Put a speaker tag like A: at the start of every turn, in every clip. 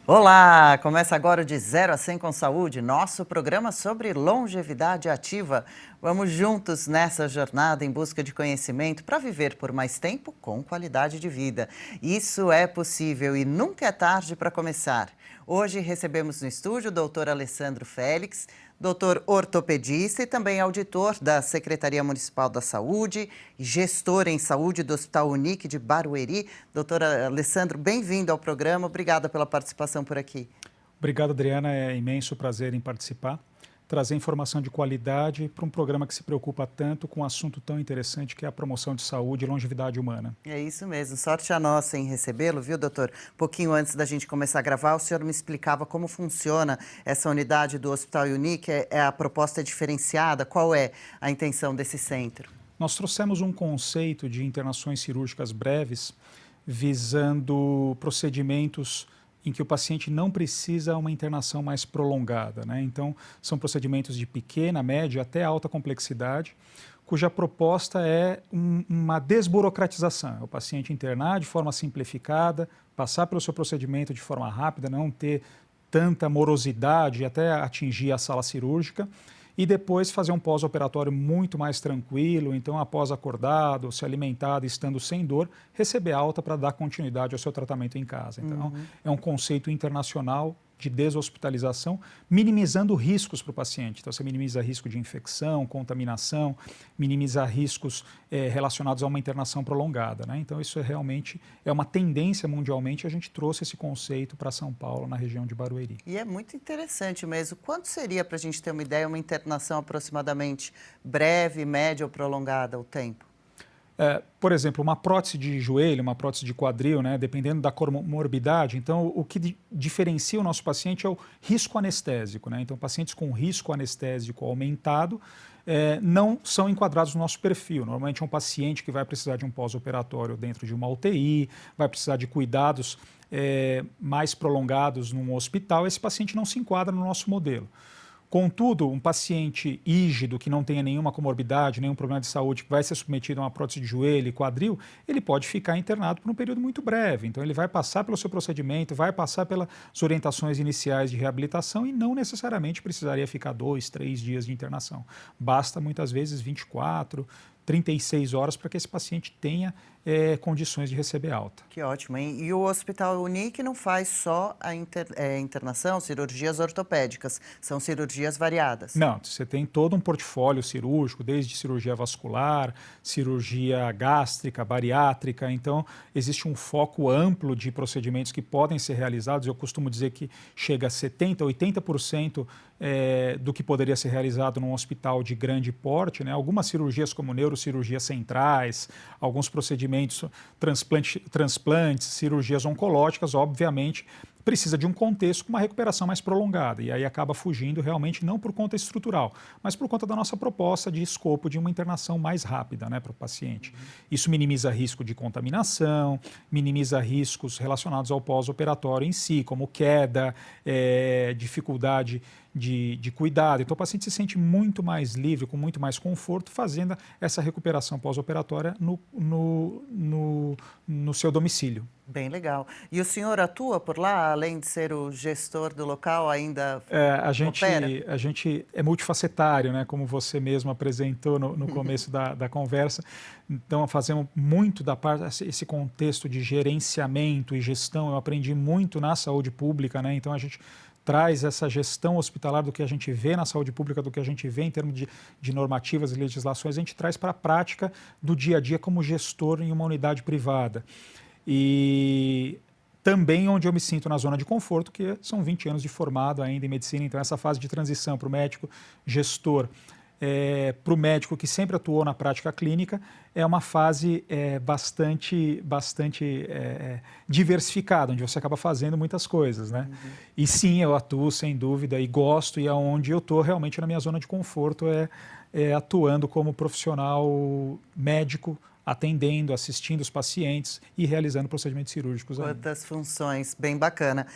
A: Olá! Começa agora o De 0 a 100 com Saúde, nosso programa sobre longevidade ativa. Vamos juntos nessa jornada em busca de conhecimento para viver por mais tempo com qualidade de vida. Isso é possível e nunca é tarde para começar. Hoje recebemos no estúdio o Dr. Alessandro Félix, doutor ortopedista e também auditor da Secretaria Municipal da Saúde e gestor em saúde do Hospital Unic de Barueri. Doutor Alessandro, bem-vindo ao programa. Obrigada pela participação por aqui.
B: Obrigado, Adriana. É imenso prazer em participar. Trazer informação de qualidade para um programa que se preocupa tanto com um assunto tão interessante que é a promoção de saúde e longevidade humana.
A: É isso mesmo. Sorte a nossa em recebê-lo, viu, doutor? Pouquinho antes da gente começar a gravar, o senhor me explicava como funciona essa unidade do Hospital Unic. A proposta é diferenciada? Qual é a intenção desse centro?
B: Nós trouxemos um conceito de internações cirúrgicas breves visando procedimentos em que o paciente não precisa uma internação mais prolongada, né? Então, são procedimentos de pequena, média até alta complexidade, cuja proposta é uma desburocratização. É o paciente internar de forma simplificada, passar pelo seu procedimento de forma rápida, não ter tanta morosidade até atingir a sala cirúrgica, e depois fazer um pós-operatório muito mais tranquilo, então após acordado, se alimentado, estando sem dor, receber alta para dar continuidade ao seu tratamento em casa. Então, é um conceito internacional de deshospitalização, minimizando riscos para o paciente. Então, você minimiza risco de infecção, contaminação, minimiza riscos relacionados a uma internação prolongada, né? Então, isso realmente é uma tendência mundialmente. A gente trouxe esse conceito para São Paulo, na região de Barueri.
A: E é muito interessante mesmo. Quanto seria, para a gente ter uma ideia, uma internação aproximadamente breve, média ou prolongada, o tempo?
B: Por exemplo, uma prótese de joelho, uma prótese de quadril, né, dependendo da comorbidade, então o que diferencia o nosso paciente é o risco anestésico, né? Então, pacientes com risco anestésico aumentado não são enquadrados no nosso perfil. Normalmente é um paciente que vai precisar de um pós-operatório dentro de uma UTI, vai precisar de cuidados mais prolongados num hospital. Esse paciente não se enquadra no nosso modelo. Contudo, um paciente rígido, que não tenha nenhuma comorbidade, nenhum problema de saúde, que vai ser submetido a uma prótese de joelho e quadril, ele pode ficar internado por um período muito breve. Então, ele vai passar pelo seu procedimento, vai passar pelas orientações iniciais de reabilitação e não necessariamente precisaria ficar 2, 3 dias de internação. Basta, muitas vezes, 24, 36 horas para que esse paciente tenha condições de receber alta.
A: Que ótimo, hein? E o Hospital Unic não faz só a internação, cirurgias ortopédicas, são cirurgias variadas.
B: Não, você tem todo um portfólio cirúrgico, desde cirurgia vascular, cirurgia gástrica, bariátrica, então existe um foco amplo de procedimentos que podem ser realizados. Eu costumo dizer que chega a 70%, 80% do que poderia ser realizado num hospital de grande porte, né? Algumas cirurgias como neurocirurgias centrais, alguns procedimentos, transplantes, cirurgias oncológicas, obviamente, precisa de um contexto com uma recuperação mais prolongada, e aí acaba fugindo realmente não por conta estrutural, mas por conta da nossa proposta de escopo de uma internação mais rápida, né, para o paciente. Isso minimiza risco de contaminação, minimiza riscos relacionados ao pós-operatório em si, como queda, dificuldade de cuidado. Então, o paciente se sente muito mais livre, com muito mais conforto, fazendo essa recuperação pós-operatória no seu domicílio.
A: Bem legal. E o senhor atua por lá, além de ser o gestor do local, ainda opera?
B: A gente é multifacetário, né? Como você mesmo apresentou no começo da conversa. Então, fazemos muito da parte, esse contexto de gerenciamento e gestão, eu aprendi muito na saúde pública, né? Então, a gente traz essa gestão hospitalar do que a gente vê na saúde pública, do que a gente vê em termos de normativas e legislações, a gente traz para a prática do dia a dia como gestor em uma unidade privada. E também onde eu me sinto na zona de conforto, que são 20 anos de formado ainda em medicina, então essa fase de transição para o médico gestor, para o médico que sempre atuou na prática clínica, é uma fase bastante diversificada, onde você acaba fazendo muitas coisas, né? E sim, eu atuo sem dúvida e gosto, e aonde eu estou realmente na minha zona de conforto atuando como profissional médico, atendendo, assistindo os pacientes e realizando procedimentos cirúrgicos.
A: Quantas funções, bem bacana.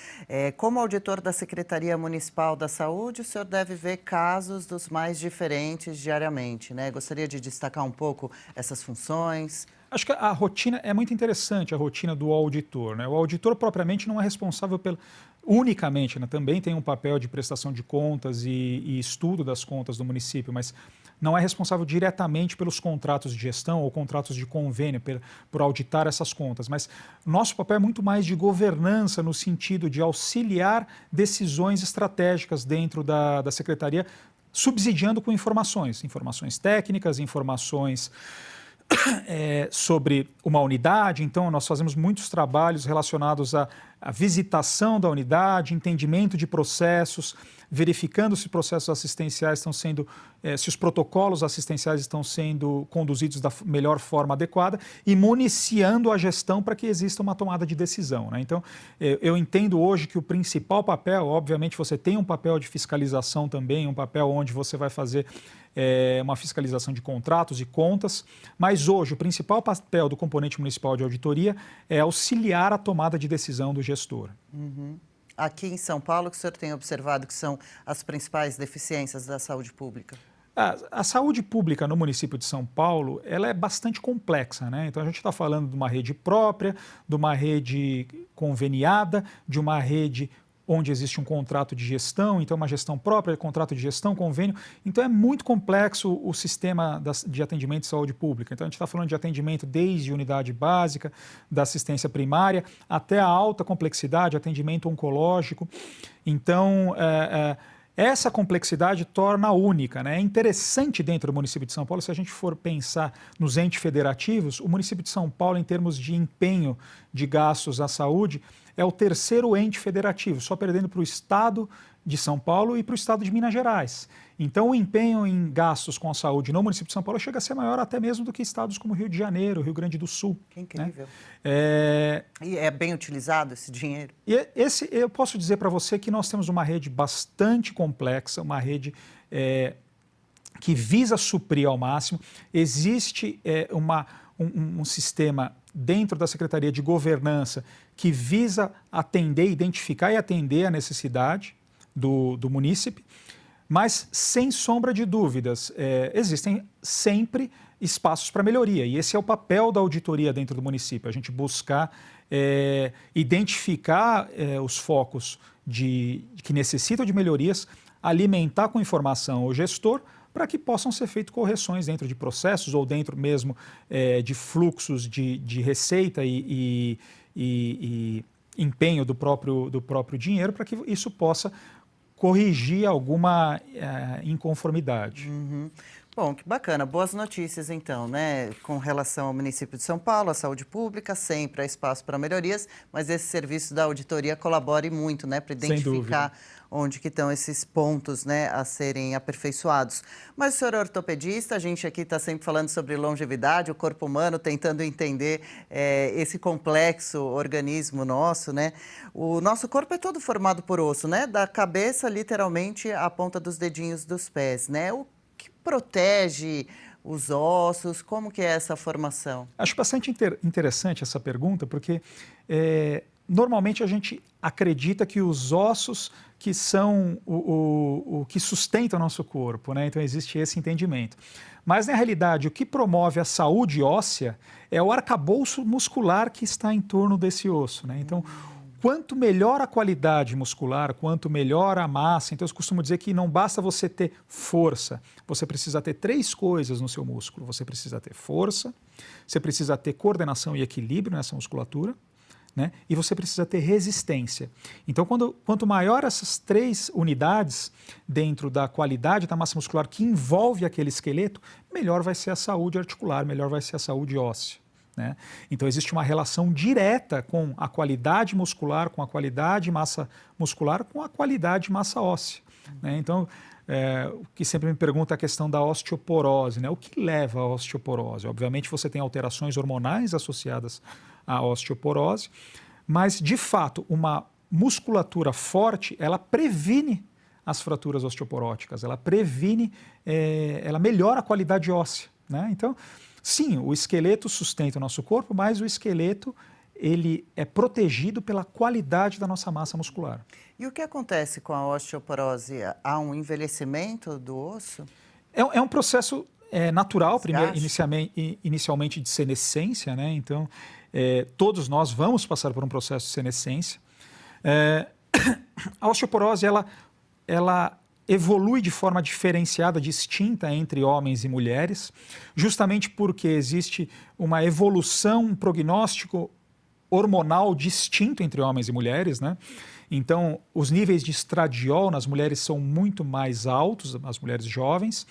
A: Como auditor da Secretaria Municipal da Saúde, o senhor deve ver casos dos mais diferentes diariamente, né? Gostaria de destacar um pouco essas funções.
B: Acho que a rotina é muito interessante, a rotina do auditor, né? O auditor propriamente não é responsável pelo... unicamente, né, também tem um papel de prestação de contas e estudo das contas do município, mas não é responsável diretamente pelos contratos de gestão ou contratos de convênio, por auditar essas contas. Mas nosso papel é muito mais de governança, no sentido de auxiliar decisões estratégicas dentro da Secretaria, subsidiando com informações técnicas, informações sobre uma unidade. Então, nós fazemos muitos trabalhos relacionados à visitação da unidade, entendimento de processos, verificando se processos assistenciais estão sendo, se os protocolos assistenciais estão sendo conduzidos da melhor forma adequada e municiando a gestão para que exista uma tomada de decisão, né? Então, eu entendo hoje que o principal papel, obviamente você tem um papel de fiscalização também, um papel onde você vai fazer uma fiscalização de contratos e contas, mas hoje o principal papel do componente municipal de auditoria é auxiliar a tomada de decisão do gestor.
A: Uhum. Aqui em São Paulo, o que o senhor tem observado que são as principais deficiências da saúde pública?
B: A saúde pública no município de São Paulo, ela é bastante complexa, né? Então a gente está falando de uma rede própria, de uma rede conveniada, de uma rede onde existe um contrato de gestão, então uma gestão própria, contrato de gestão, convênio. Então é muito complexo o sistema de atendimento de saúde pública. Então a gente está falando de atendimento desde unidade básica, da assistência primária, até a alta complexidade, atendimento oncológico. Então, essa complexidade torna única, né? É interessante dentro do município de São Paulo, se a gente for pensar nos entes federativos, o município de São Paulo, em termos de empenho de gastos à saúde, é o terceiro ente federativo, só perdendo para o estado de São Paulo e para o estado de Minas Gerais. Então, o empenho em gastos com a saúde no município de São Paulo chega a ser maior até mesmo do que estados como Rio de Janeiro, Rio Grande do Sul.
A: Que incrível.
B: Né?
A: E é bem utilizado esse dinheiro?
B: Eu posso dizer para você que nós temos uma rede bastante complexa, uma rede que visa suprir ao máximo. Existe um sistema dentro da Secretaria de Governança que visa atender, identificar e atender a necessidade do munícipe, mas sem sombra de dúvidas, existem sempre espaços para melhoria, e esse é o papel da auditoria dentro do município, a gente buscar identificar os focos que necessitam de melhorias, alimentar com informação o gestor, para que possam ser feitas correções dentro de processos ou dentro mesmo de fluxos de receita e empenho do próprio dinheiro, para que isso possa corrigir alguma inconformidade.
A: Uhum. Bom, que bacana. Boas notícias, então, né? Com relação ao município de São Paulo, a saúde pública, sempre há espaço para melhorias, mas esse serviço da auditoria colabora muito, né? Para identificar onde que estão esses pontos, né, a serem aperfeiçoados. Mas o senhor é ortopedista, a gente aqui está sempre falando sobre longevidade, o corpo humano, tentando entender esse complexo organismo nosso, né? O nosso corpo é todo formado por osso, né? Da cabeça, literalmente, à ponta dos dedinhos dos pés, né? O que protege os ossos? Como que é essa formação?
B: Acho bastante interessante essa pergunta, porque normalmente a gente acredita que os ossos que são o que sustenta o nosso corpo, né? Então existe esse entendimento. Mas, na realidade, o que promove a saúde óssea é o arcabouço muscular que está em torno desse osso, né? Então, quanto melhor a qualidade muscular, quanto melhor a massa, então eu costumo dizer que não basta você ter força, você precisa ter 3 coisas no seu músculo. Você precisa ter força, você precisa ter coordenação e equilíbrio nessa musculatura, né? E você precisa ter resistência. Então, quanto maior essas 3 unidades dentro da qualidade da massa muscular que envolve aquele esqueleto, melhor vai ser a saúde articular, melhor vai ser a saúde óssea, né? Então, existe uma relação direta com a qualidade muscular, com a qualidade massa muscular, com a qualidade massa óssea, né? Então, o que sempre me pergunta é a questão da osteoporose, né? O que leva à osteoporose? Obviamente, você tem alterações hormonais associadas à osteoporose, mas, de fato, uma musculatura forte, ela previne as fraturas osteoporóticas, ela previne, ela melhora a qualidade óssea, né? Então, sim, o esqueleto sustenta o nosso corpo, mas o esqueleto ele é protegido pela qualidade da nossa massa muscular.
A: E o que acontece com a osteoporose? Há um envelhecimento do osso?
B: É um processo natural, inicialmente de senescência, né? Então, todos nós vamos passar por um processo de senescência. A osteoporose, ela evolui de forma diferenciada, distinta entre homens e mulheres, justamente porque existe uma evolução, um prognóstico hormonal distinto entre homens e mulheres, né? Então, os níveis de estradiol nas mulheres são muito mais altos, nas mulheres jovens.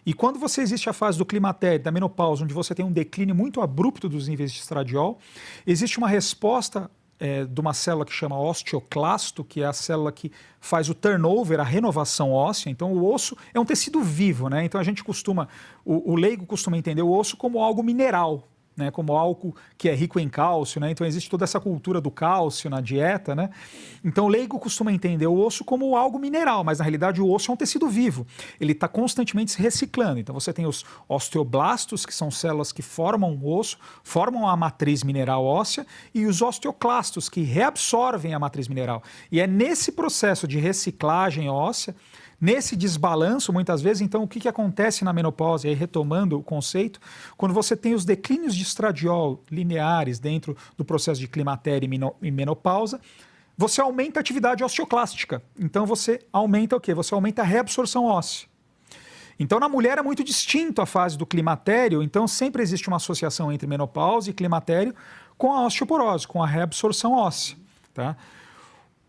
B: E quando você existe a fase do climatério, da menopausa, onde você tem um declínio muito abrupto dos níveis de estradiol, existe uma resposta de uma célula que chama osteoclasto, que é a célula que faz o turnover, a renovação óssea. Então, o osso é um tecido vivo, né? Então, a gente o leigo costuma entender o osso como algo mineral, né, como algo que é rico em cálcio, né? Então existe toda essa cultura do cálcio na dieta, né? Então o leigo costuma entender o osso como algo mineral, mas na realidade o osso é um tecido vivo. Ele está constantemente se reciclando. Então você tem os osteoblastos, que são células que formam o osso, formam a matriz mineral óssea, e os osteoclastos, que reabsorvem a matriz mineral. E é nesse processo de reciclagem óssea, nesse desbalanço, muitas vezes, então, o que acontece na menopausa, e aí retomando o conceito, quando você tem os declínios de estradiol lineares dentro do processo de climatério e menopausa, você aumenta a atividade osteoclástica. Então, você aumenta o quê? Você aumenta a reabsorção óssea. Então, na mulher é muito distinto a fase do climatério, então sempre existe uma associação entre menopausa e climatério com a osteoporose, com a reabsorção óssea, tá?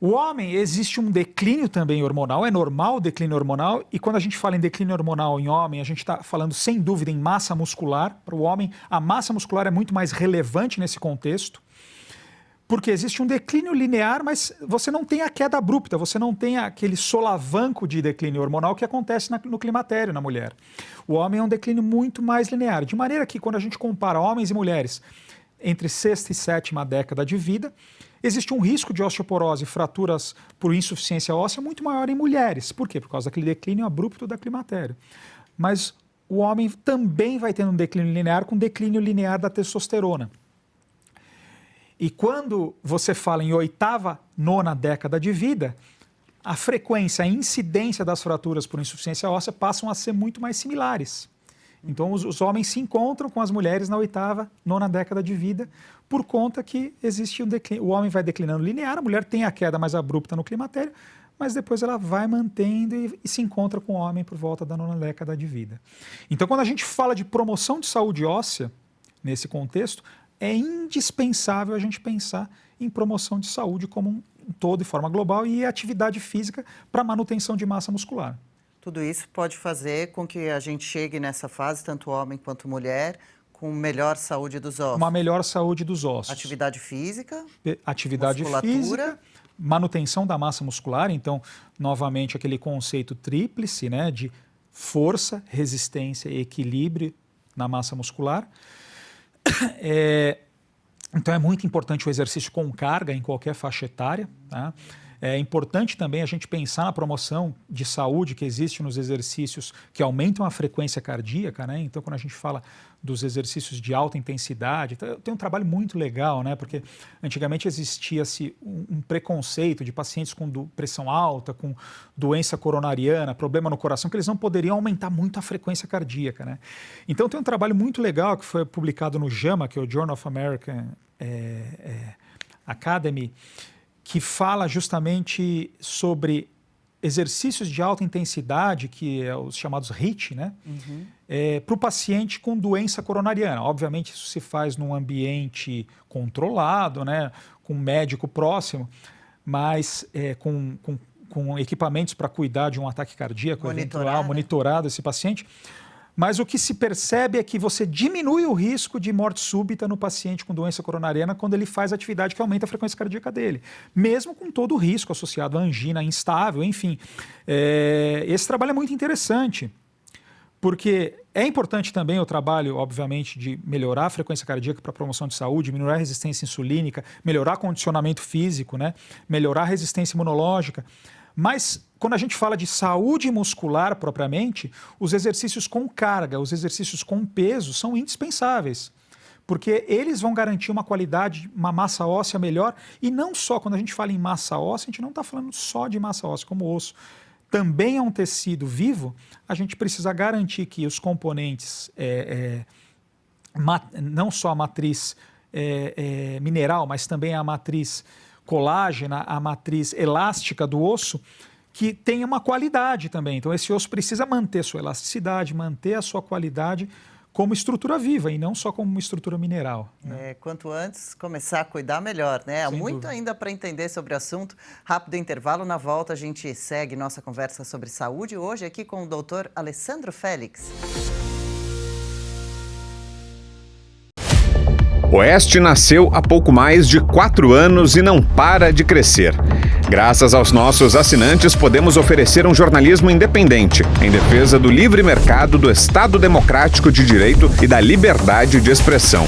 B: O homem, existe um declínio também hormonal, é normal o declínio hormonal, e quando a gente fala em declínio hormonal em homem, a gente está falando sem dúvida em massa muscular. Para o homem, a massa muscular é muito mais relevante nesse contexto, porque existe um declínio linear, mas você não tem a queda abrupta, você não tem aquele solavanco de declínio hormonal que acontece no climatério na mulher. O homem é um declínio muito mais linear, de maneira que quando a gente compara homens e mulheres entre sexta e sétima década de vida, existe um risco de osteoporose e fraturas por insuficiência óssea muito maior em mulheres. Por quê? Por causa daquele declínio abrupto da climatério. Mas o homem também vai tendo um declínio linear com declínio linear da testosterona. E quando você fala em oitava, nona década de vida, a frequência, a incidência das fraturas por insuficiência óssea passam a ser muito mais similares. Então, os homens se encontram com as mulheres na oitava, nona década de vida, por conta que existe um declínio. O homem vai declinando linear, a mulher tem a queda mais abrupta no climatério, mas depois ela vai mantendo e se encontra com o homem por volta da nona década de vida. Então, quando a gente fala de promoção de saúde óssea, nesse contexto, é indispensável a gente pensar em promoção de saúde como um todo, de forma global, e atividade física para manutenção de massa muscular.
A: Tudo isso pode fazer com que a gente chegue nessa fase, tanto homem quanto mulher, com melhor saúde dos ossos.
B: Uma melhor saúde dos ossos.
A: Atividade física,
B: física, manutenção da massa muscular. Então, novamente, aquele conceito tríplice, né, de força, resistência e equilíbrio na massa muscular. Então, é muito importante o exercício com carga em qualquer faixa etária, tá? É importante também a gente pensar na promoção de saúde que existe nos exercícios que aumentam a frequência cardíaca, né? Então, quando a gente fala dos exercícios de alta intensidade, tem um trabalho muito legal, né? Porque antigamente existia-se um preconceito de pacientes com pressão alta, com doença coronariana, problema no coração, que eles não poderiam aumentar muito a frequência cardíaca, né? Então, tem um trabalho muito legal que foi publicado no JAMA, que é o Journal of American Academy, que fala justamente sobre exercícios de alta intensidade, que é os chamados HIIT, né? Para o paciente com doença coronariana. Obviamente, isso se faz num ambiente controlado, né? Com um médico próximo, mas com equipamentos para cuidar de um ataque cardíaco eventual, monitorado esse paciente. Mas o que se percebe é que você diminui o risco de morte súbita no paciente com doença coronariana quando ele faz atividade que aumenta a frequência cardíaca dele, mesmo com todo o risco associado à angina instável, enfim. Esse trabalho é muito interessante, porque é importante também o trabalho, obviamente, de melhorar a frequência cardíaca para promoção de saúde, melhorar a resistência insulínica, melhorar condicionamento físico, né? Melhorar a resistência imunológica. Mas quando a gente fala de saúde muscular propriamente, os exercícios com carga, os exercícios com peso são indispensáveis, porque eles vão garantir uma qualidade, uma massa óssea melhor. E não só, quando a gente fala em massa óssea, a gente não está falando só de massa óssea, como o osso também é um tecido vivo, a gente precisa garantir que os componentes, não só a matriz mineral, mas também a matriz colágena, a matriz elástica do osso, que tenha uma qualidade também. Então, esse osso precisa manter sua elasticidade, manter a sua qualidade como estrutura viva e não só como uma estrutura mineral. Né?
A: Quanto antes começar a cuidar, melhor, né? Há muito
B: dúvida.
A: ainda para entender sobre o assunto. Rápido intervalo, na volta a gente segue nossa conversa sobre saúde, hoje aqui com o doutor Alessandro Félix.
C: Oeste nasceu há pouco mais de 4 anos e não para de crescer. Graças aos nossos assinantes, podemos oferecer um jornalismo independente, em defesa do livre mercado, do Estado Democrático de Direito e da liberdade de expressão.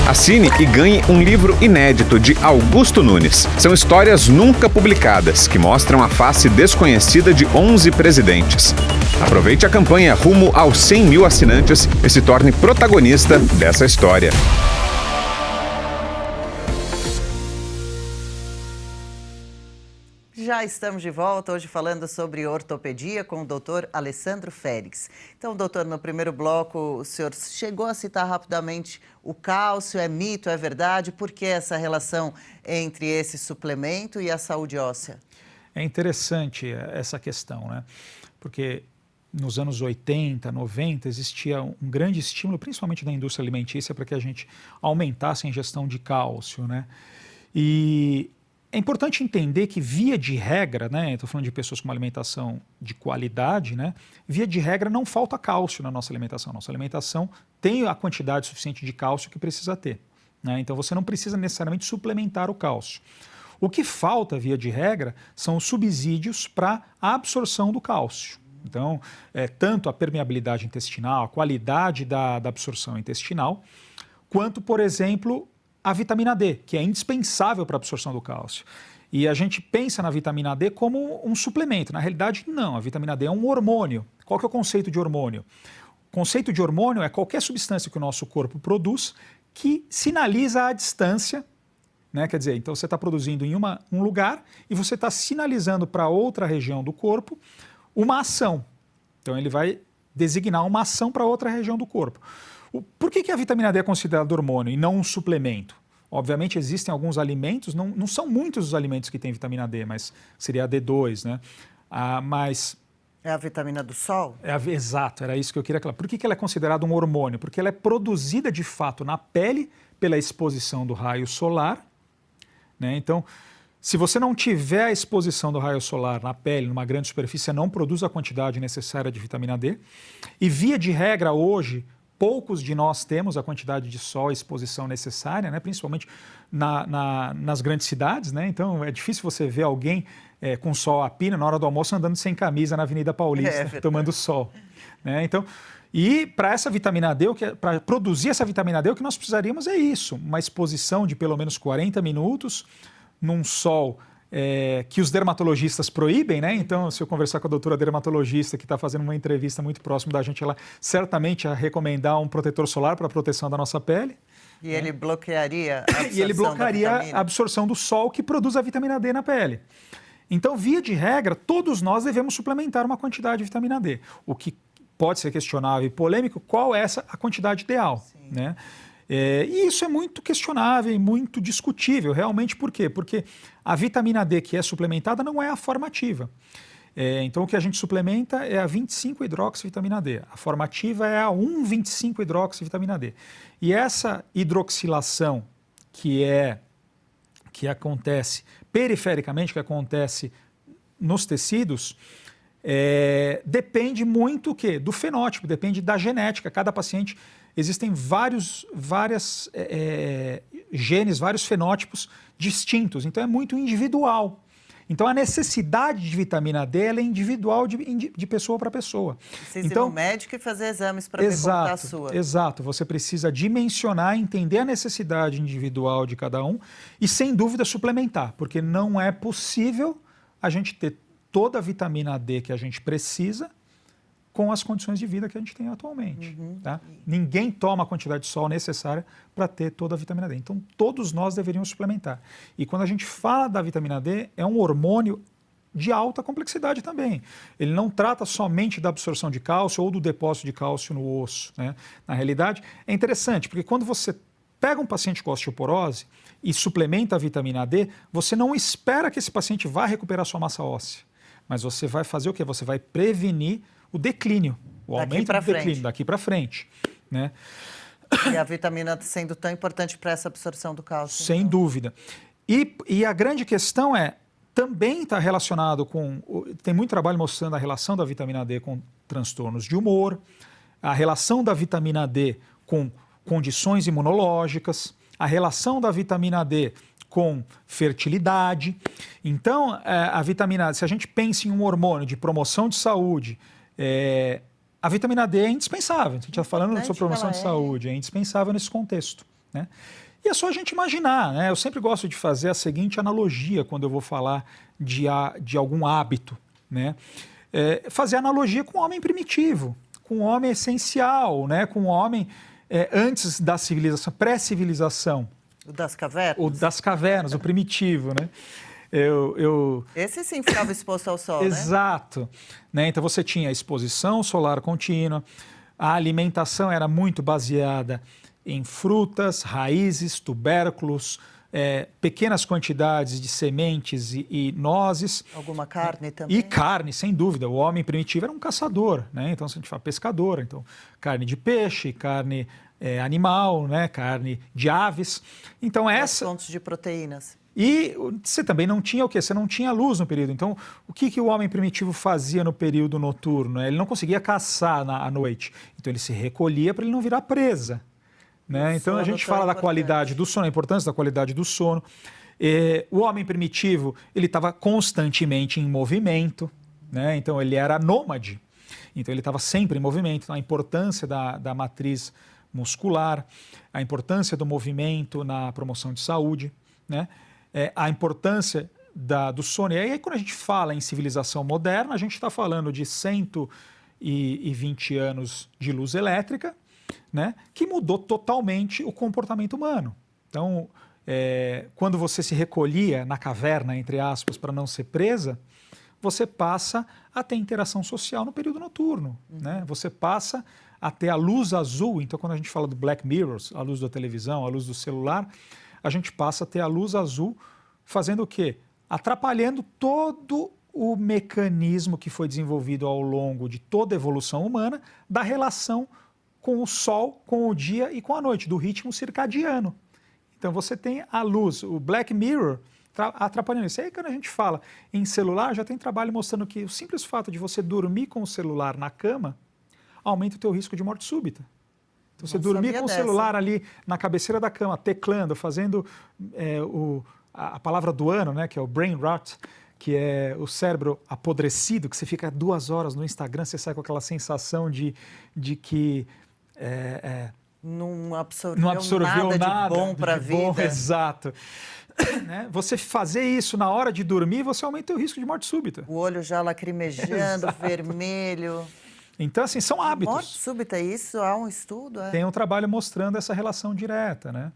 C: Assine e ganhe um livro inédito de Augusto Nunes. São histórias nunca publicadas, que mostram a face desconhecida de 11 presidentes. Aproveite a campanha rumo aos 100 mil assinantes e se torne protagonista dessa história.
A: Já estamos de volta, hoje falando sobre ortopedia com o doutor Alessandro Félix. Então, doutor, no primeiro bloco, o senhor chegou a citar rapidamente o cálcio, é mito, é verdade? Por que essa relação entre esse suplemento e a saúde óssea?
B: É interessante essa questão, né? Porque nos anos 80, 90, existia um grande estímulo, principalmente da indústria alimentícia, para que a gente aumentasse a ingestão de cálcio, né? E é importante entender que, via de regra, né, estou falando de pessoas com uma alimentação de qualidade, né, via de regra não falta cálcio na nossa alimentação. Nossa alimentação tem a quantidade suficiente de cálcio que precisa ter. Né, então você não precisa necessariamente suplementar o cálcio. O que falta, via de regra, são os subsídios para a absorção do cálcio. Então, tanto a permeabilidade intestinal, a qualidade da absorção intestinal, quanto, por exemplo, a vitamina D, que é indispensável para a absorção do cálcio. E a gente pensa na vitamina D como um suplemento. Na realidade, não. A vitamina D é um hormônio. Qual que é o conceito de hormônio? O conceito de hormônio é qualquer substância que o nosso corpo produz que sinaliza a distância, né? Quer dizer, então você está produzindo em um lugar e você está sinalizando para outra região do corpo uma ação. Então ele vai designar uma ação para outra região do corpo. Por que a vitamina D é considerada hormônio e não um suplemento? Obviamente existem alguns alimentos, não são muitos os alimentos que têm vitamina D, mas seria a D2, né? Mas
A: é a vitamina do sol?
B: Exato, era isso que eu queria falar. Por que ela é considerada um hormônio? Porque ela é produzida de fato na pele pela exposição do raio solar, né? Então, se você não tiver a exposição do raio solar na pele, numa grande superfície, você não produz a quantidade necessária de vitamina D. E via de regra hoje, poucos de nós temos a quantidade de sol e exposição necessária, né? Principalmente nas grandes cidades, né? Então é difícil você ver alguém com sol a pino na hora do almoço andando sem camisa na Avenida Paulista, tomando sol. Né? Então, e para essa vitamina D, para produzir essa vitamina D, o que nós precisaríamos é isso, uma exposição de pelo menos 40 minutos num sol que os dermatologistas proíbem, né? Então, se eu conversar com a doutora dermatologista que está fazendo uma entrevista muito próximo da gente, ela certamente ia recomendar um protetor solar para a proteção da nossa pele.
A: E ele bloquearia a absorção
B: e ele bloquearia a absorção do sol que produz a vitamina D na pele. Então, via de regra, todos nós devemos suplementar uma quantidade de vitamina D. O que pode ser questionável e polêmico, qual é a quantidade ideal, né? E isso é muito questionável e muito discutível, realmente. Por quê? Porque a vitamina D que é suplementada não é a forma ativa. Então, o que a gente suplementa é a 25-hidroxivitamina D. A forma ativa é a 1,25-hidroxivitamina D. E essa hidroxilação que acontece perifericamente, que acontece nos tecidos, depende muito do fenótipo, depende da genética. Cada paciente, existem vários genes, vários fenótipos distintos, então é muito individual. Então a necessidade de vitamina D ela é individual de pessoa para pessoa.
A: Precisa ir no médico e fazer exames para perguntar a sua.
B: Exato, você precisa dimensionar, entender a necessidade individual de cada um e, sem dúvida, suplementar, porque não é possível a gente ter toda a vitamina D que a gente precisa com as condições de vida que a gente tem atualmente. Tá? Ninguém toma a quantidade de sol necessária para ter toda a vitamina D. Então, todos nós deveríamos suplementar. E quando a gente fala da vitamina D, é um hormônio de alta complexidade também. Ele não trata somente da absorção de cálcio ou do depósito de cálcio no osso, né? Na realidade, é interessante, porque quando você pega um paciente com osteoporose e suplementa a vitamina D, você não espera que esse paciente vá recuperar sua massa óssea, mas você vai fazer o quê? Você vai prevenir o declínio, o aumento do declínio daqui para frente, né?
A: E a vitamina sendo tão importante para essa absorção do cálcio.
B: Sem dúvida. E a grande questão também está relacionado com... Tem muito trabalho mostrando a relação da vitamina D com transtornos de humor, a relação da vitamina D com condições imunológicas, a relação da vitamina D com fertilidade. Então, a vitamina D, se a gente pensa em um hormônio de promoção de saúde, a vitamina D é indispensável. A gente está falando sobre promoção de saúde, é indispensável nesse contexto, né? E é só a gente imaginar, né? Eu sempre gosto de fazer a seguinte analogia quando eu vou falar de algum hábito, né? Fazer analogia com o homem primitivo, com o homem essencial, né? Com o homem antes da civilização, pré-civilização.
A: O das cavernas?
B: O das cavernas, o primitivo, né?
A: Esse sim ficava exposto ao sol,
B: Exato. Né? Então você tinha a exposição solar contínua, a alimentação era muito baseada em frutas, raízes, tubérculos, pequenas quantidades de sementes e nozes.
A: Alguma carne também?
B: E carne, sem dúvida. O homem primitivo era um caçador, né? Então, se a gente fala pescador, então carne de peixe, carne animal, né? Carne de aves. Então,
A: fontes de proteínas.
B: E você também não tinha o quê? Você não tinha luz no período. Então, o que o homem primitivo fazia no período noturno? Ele não conseguia caçar à noite. Então, ele se recolhia para ele não virar presa. Né? Então, a gente fala da qualidade do sono, a importância da qualidade do sono. O homem primitivo, ele estava constantemente em movimento, né? Então, ele era nômade. Então, ele estava sempre em movimento. Então, a importância da matriz muscular, a importância do movimento na promoção de saúde, né? A importância do sono. E aí, quando a gente fala em civilização moderna, a gente está falando de 120 anos de luz elétrica, né, que mudou totalmente o comportamento humano. Então, quando você se recolhia na caverna, entre aspas, para não ser presa, você passa a ter interação social no período noturno. Né? Você passa a ter a luz azul. Então, quando a gente fala do Black Mirrors, a luz da televisão, a luz do celular, a gente passa a ter a luz azul fazendo o quê? Atrapalhando todo o mecanismo que foi desenvolvido ao longo de toda a evolução humana da relação com o sol, com o dia e com a noite, do ritmo circadiano. Então você tem a luz, o Black Mirror atrapalhando isso. Aí quando a gente fala em celular, já tem trabalho mostrando que o simples fato de você dormir com o celular na cama aumenta o teu risco de morte súbita. Então, você dormir com o celular ali na cabeceira da cama, teclando, fazendo a palavra do ano, né, que é o brain rot, que é o cérebro apodrecido, que você fica 2 horas no Instagram, você sai com aquela sensação de que
A: não absorveu nada de bom para a vida.
B: Exato. Né? Você fazer isso na hora de dormir, você aumenta o risco de morte súbita.
A: O olho já lacrimejando, vermelho.
B: Então, assim, são hábitos.
A: Morte súbita, isso há um estudo?
B: Tem um trabalho mostrando essa relação direta, né?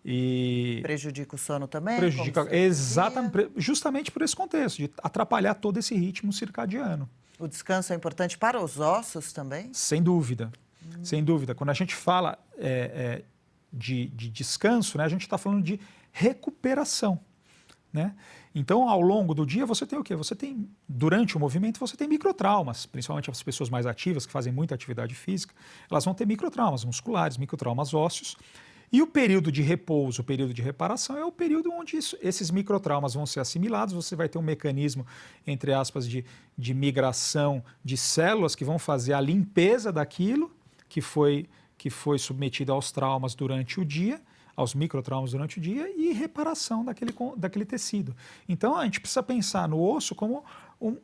B: E
A: prejudica o sono também?
B: Prejudica, exatamente, justamente por esse contexto, de atrapalhar todo esse ritmo circadiano.
A: O descanso é importante para os ossos também?
B: Sem dúvida, sem dúvida. Quando a gente fala de descanso, né, a gente está falando de recuperação, né? Então, ao longo do dia, você tem o quê? Durante o movimento, você tem microtraumas, principalmente as pessoas mais ativas, que fazem muita atividade física, elas vão ter microtraumas musculares, microtraumas ósseos. E o período de repouso, o período de reparação, é o período onde esses microtraumas vão ser assimilados, você vai ter um mecanismo, entre aspas, de migração de células que vão fazer a limpeza daquilo que foi submetido aos traumas durante o dia, aos microtraumas durante o dia e reparação daquele tecido. Então, a gente precisa pensar no osso como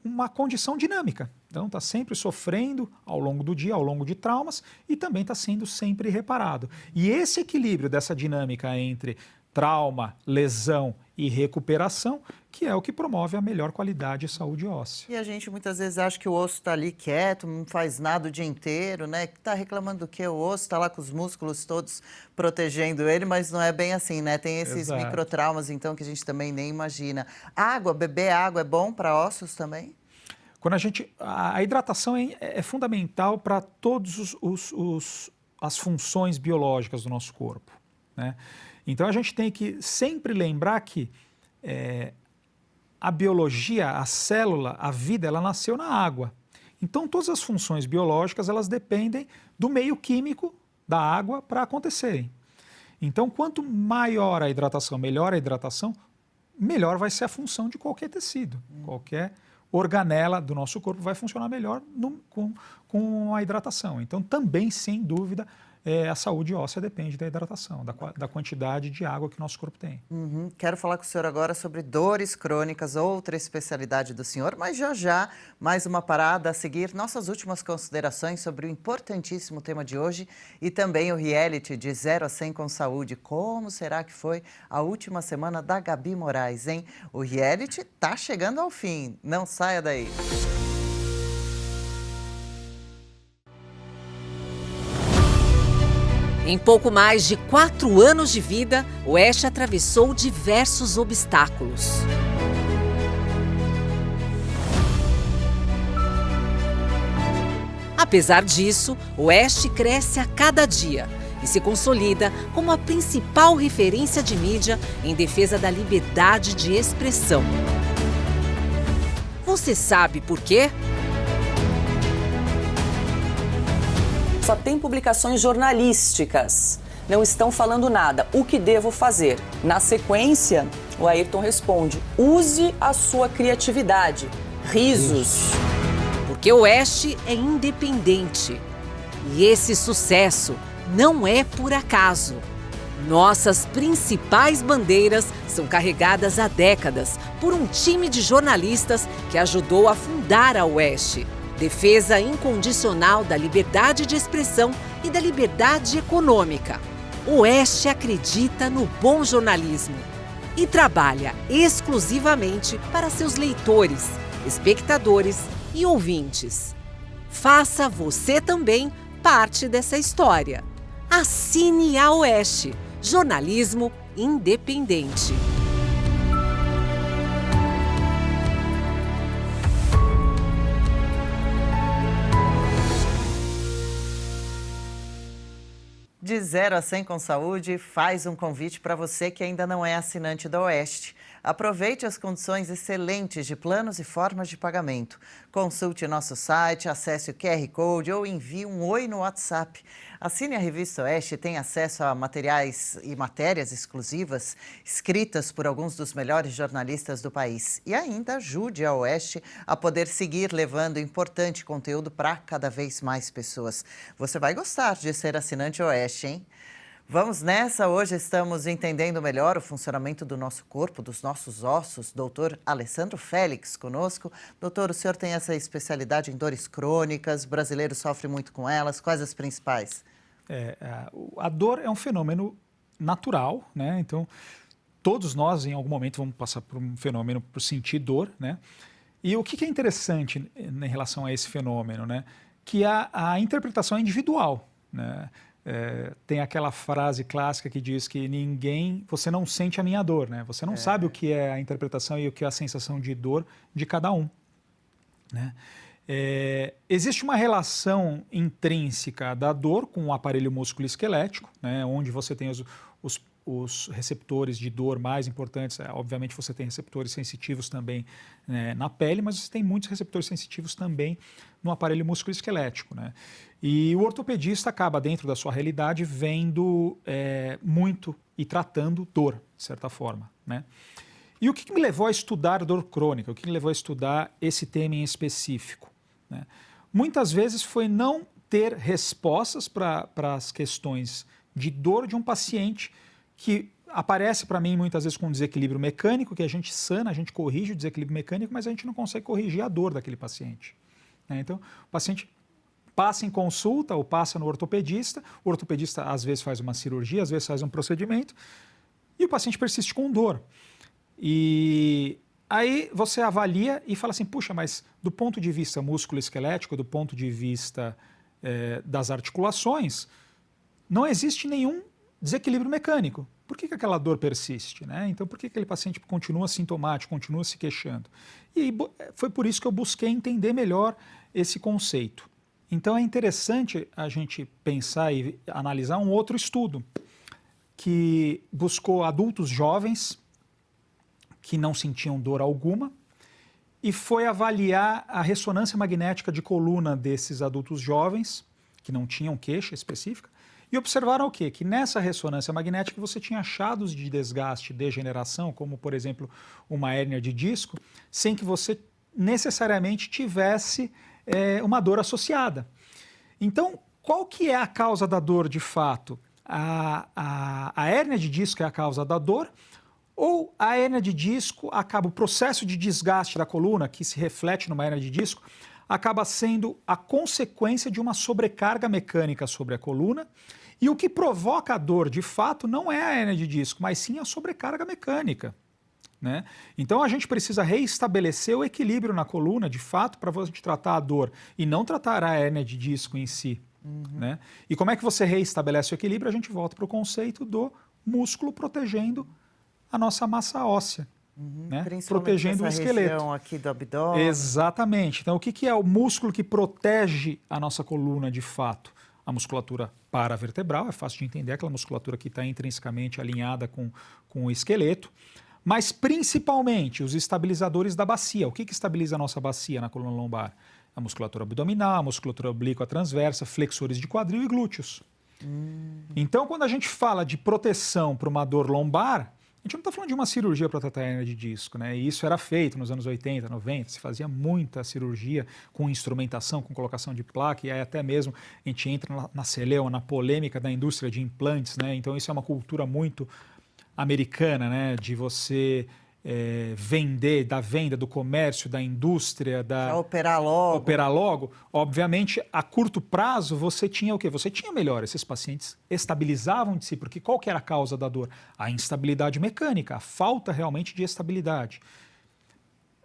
B: uma condição dinâmica. Então, está sempre sofrendo ao longo do dia, ao longo de traumas, e também está sendo sempre reparado. E esse equilíbrio dessa dinâmica entre trauma, lesão e recuperação, que é o que promove a melhor qualidade de saúde óssea.
A: E a gente muitas vezes acha que o osso está ali quieto, não faz nada o dia inteiro, né? Que está reclamando do quê? O osso está lá com os músculos todos protegendo ele, mas não é bem assim, né? Tem esses microtraumas, então, que a gente também nem imagina. Água, beber água é bom para ossos também?
B: Quando a hidratação é fundamental para todas as funções biológicas do nosso corpo. né? Então a gente tem que sempre lembrar que a biologia, a célula, a vida, ela nasceu na água. Então todas as funções biológicas, elas dependem do meio químico da água para acontecerem. Então quanto maior a hidratação, melhor a hidratação, melhor vai ser a função de qualquer tecido. Qualquer organela do nosso corpo vai funcionar melhor com a hidratação. Então também, sem dúvida, a saúde óssea depende da hidratação, da quantidade de água que o nosso corpo tem.
A: Quero falar com o senhor agora sobre dores crônicas, outra especialidade do senhor, mas já, mais uma parada a seguir, nossas últimas considerações sobre o importantíssimo tema de hoje e também o reality de 0 a 100 com saúde. Como será que foi a última semana da Gabi Moraes, hein? O reality tá chegando ao fim, não saia daí.
D: Em pouco mais de 4 anos de vida, o Oeste atravessou diversos obstáculos. Apesar disso, o Oeste cresce a cada dia e se consolida como a principal referência de mídia em defesa da liberdade de expressão. Você sabe por quê?
E: Só tem publicações jornalísticas. Não estão falando nada. O que devo fazer? Na sequência, o Ayrton responde: use a sua criatividade. Risos.
D: Porque o Oeste é independente. E esse sucesso não é por acaso. Nossas principais bandeiras são carregadas há décadas por um time de jornalistas que ajudou a fundar a Oeste. Defesa incondicional da liberdade de expressão e da liberdade econômica. O Oeste acredita no bom jornalismo e trabalha exclusivamente para seus leitores, espectadores e ouvintes. Faça você também parte dessa história. Assine a Oeste, jornalismo independente.
A: De 0 a 100 com saúde faz um convite para você que ainda não é assinante da Oeste. Aproveite as condições excelentes de planos e formas de pagamento. Consulte nosso site, acesse o QR Code ou envie um oi no WhatsApp. Assine a revista Oeste e tenha acesso a materiais e matérias exclusivas escritas por alguns dos melhores jornalistas do país. E ainda ajude a Oeste a poder seguir levando importante conteúdo para cada vez mais pessoas. Você vai gostar de ser assinante Oeste, hein? Vamos nessa, hoje estamos entendendo melhor o funcionamento do nosso corpo, dos nossos ossos. Doutor Alessandro Félix conosco. Doutor, o senhor tem essa especialidade em dores crônicas, o brasileiro sofre muito com elas, quais as principais?
B: A dor é um fenômeno natural, né? Então, todos nós em algum momento vamos passar por um fenômeno por sentir dor, né? E o que é interessante em relação a esse fenômeno, né? Que a interpretação é individual, né? Tem aquela frase clássica que diz que você não sente a minha dor, né? Você não sabe o que é a interpretação e o que é a sensação de dor de cada um, né? Existe uma relação intrínseca da dor com o aparelho músculo-esquelético, né? Onde você tem os receptores de dor mais importantes. Obviamente você tem receptores sensitivos também, né, na pele, mas você tem muitos receptores sensitivos também no aparelho músculo-esquelético, né? E o ortopedista acaba, dentro da sua realidade, vendo muito e tratando dor, de certa forma, né? E o que me levou a estudar dor crônica? O que me levou a estudar esse tema em específico, né? Muitas vezes foi não ter respostas para as questões de dor de um paciente que aparece para mim muitas vezes com desequilíbrio mecânico, que a gente sana, a gente corrige o desequilíbrio mecânico, mas a gente não consegue corrigir a dor daquele paciente, né? Então, o paciente passa em consulta ou passa no ortopedista, o ortopedista às vezes faz uma cirurgia, às vezes faz um procedimento, e o paciente persiste com dor. E aí você avalia e fala assim, puxa, mas do ponto de vista músculo-esquelético, do ponto de vista das articulações, não existe nenhum desequilíbrio mecânico. Por que aquela dor persiste, né? Então, por que aquele paciente continua sintomático, continua se queixando? E foi por isso que eu busquei entender melhor esse conceito. Então, é interessante a gente pensar e analisar um outro estudo, que buscou adultos jovens que não sentiam dor alguma e foi avaliar a ressonância magnética de coluna desses adultos jovens, que não tinham queixa específica, e observaram o quê? Que nessa ressonância magnética você tinha achados de desgaste, degeneração, como, por exemplo, uma hérnia de disco, sem que você necessariamente tivesse uma dor associada. Então, qual que é a causa da dor de fato? A hérnia de disco é a causa da dor, ou a hérnia de disco acaba, o processo de desgaste da coluna, que se reflete numa hérnia de disco, acaba sendo a consequência de uma sobrecarga mecânica sobre a coluna, e o que provoca a dor, de fato, não é a hérnia de disco, mas sim a sobrecarga mecânica, né? Então a gente precisa reestabelecer o equilíbrio na coluna, de fato, para você tratar a dor e não tratar a hérnia de disco em si. Né? E como é que você reestabelece o equilíbrio? A gente volta para o conceito do músculo protegendo a nossa massa óssea. Né? Protegendo o esqueleto.
A: Região aqui do abdômen.
B: Exatamente. Então, o que é o músculo que protege a nossa coluna de fato? A musculatura paravertebral, é fácil de entender, aquela musculatura que está intrinsecamente alinhada com o esqueleto, mas principalmente os estabilizadores da bacia. O que estabiliza a nossa bacia na coluna lombar? A musculatura abdominal, a musculatura oblíqua transversa, flexores de quadril e glúteos. Então, quando a gente fala de proteção para uma dor lombar, a gente não está falando de uma cirurgia para tratar a hérnia de disco, né? E isso era feito nos anos 80, 90, se fazia muita cirurgia com instrumentação, com colocação de placa, e aí até mesmo a gente entra na celeuma, na polêmica da indústria de implantes, né? Então isso é uma cultura muito americana, né? De você vender, da venda, do comércio, da indústria, da...
A: Operar logo.
B: Operar logo. Obviamente, a curto prazo, você tinha o quê? Você tinha melhora. Esses pacientes estabilizavam de si, porque qual que era a causa da dor? A instabilidade mecânica, a falta realmente de estabilidade.